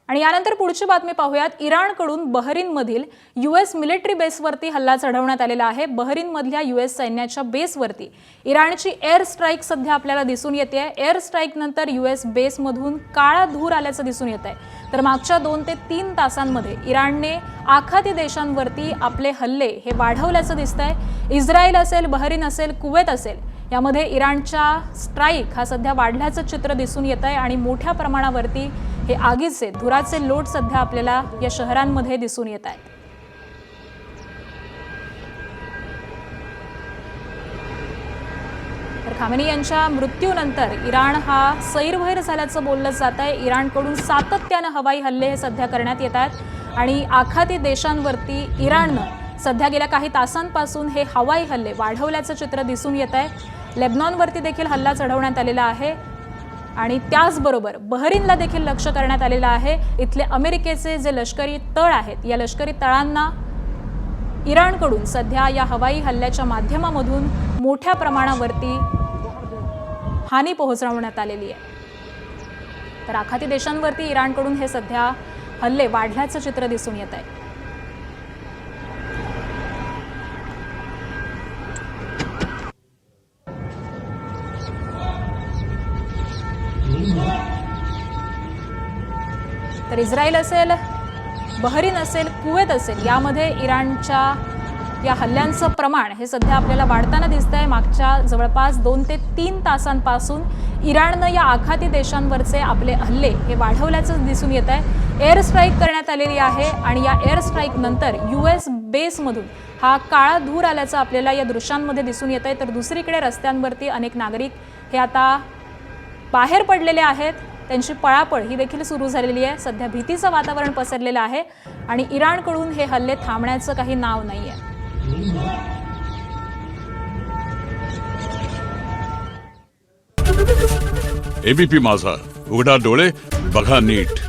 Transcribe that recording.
आणि यानंतर पुढची बातमी पाहूयात। इराणकडून बहरीनमधील यूएस मिलिटरी बेसवरती हल्ला चढवण्यात आलेला आहे। बहरीनमधल्या यूएस सैन्याच्या बेसवरती इराणची एअर स्ट्राईक सध्या आपल्याला दिसून येते आहे। एअर स्ट्राईक नंतर यूएस बेसमधून काळा धूर आल्याचं दिसून येत आहे। तर मागच्या 2 ते 3 तासांमध्ये इराणने आखाती देशांवरती आपले हल्ले हे वाढवल्याचं दिसतंय। इस्रायल असेल, बहरीन असेल, कुवेत असेल, यामध्ये इराणचा स्ट्राईक हा सध्या वाढल्याचं चित्र दिसून येत आहे आणि मोठ्या प्रमाणावरती हे आगीचे धुराचे लोट सध्या आपल्याला या शहरांमध्ये दिसून येत आहेत। तर खामेनी यांच्या मृत्यूनंतर इराण हा सैरभैर झाल्याचं बोललं जात आहे। इराणकडून सातत्याने हवाई हल्ले हे सध्या करण्यात येत आहेत आणि आखाती देशांवरती इराणनं सध्या गेल्या काही तासांपासून हे हवाई हल्ले वाढवल्याचं चित्र दिसून येत आहे। लेबनॉनवरती देखील हल्ला चढवण्यात आलेला आहे आणि त्याचबरोबर बहरीनला देखील लक्ष्य करण्यात आलेलं आहे। इथले अमेरिकेचे जे लष्करी तळ आहेत, या लष्करी तळांना इराणकडून सध्या या हवाई हल्ल्याच्या माध्यमामधून मोठ्या प्रमाणावरती हानी पोहोचवण्यात आलेली आहे। तर आखाती देशांवरती इराणकडून हे सध्या हल्ले वाढल्याचं चित्र दिसून येत आहे। तर इस्रायल असेल, बहरीन असेल, कुवेत असेल, यामध्ये इराणच्या या हल्ल्यांचं प्रमाण हे सध्या आपल्याला वाढताना दिसतंय। मागच्या जवळपास 2 ते 3 तासांपासून इराणनं या आखाती देशांवरचे आपले हल्ले हे वाढवल्याचं दिसून येत आहे। एअर स्ट्राईक करण्यात आलेली आहे आणि या एअर स्ट्राईक नंतर यूएस बेसमधून हा काळा धूर आल्याचं आपल्याला या दृश्यांमध्ये दिसून येत आहे। तर दुसरीकडे रस्त्यांवरती अनेक नागरिक हे आता बाहेर पडलेले आहेत, त्यांची पळापळ ही देखील सुरू झालेली आहे। सध्या भीतीचं वातावरण पसरलेलं आहे आणि इराणकडून हे हल्ले थांबण्याचं काही नाव नाहीये। एबीपी माझा, उघडा डोळे बघा नीट।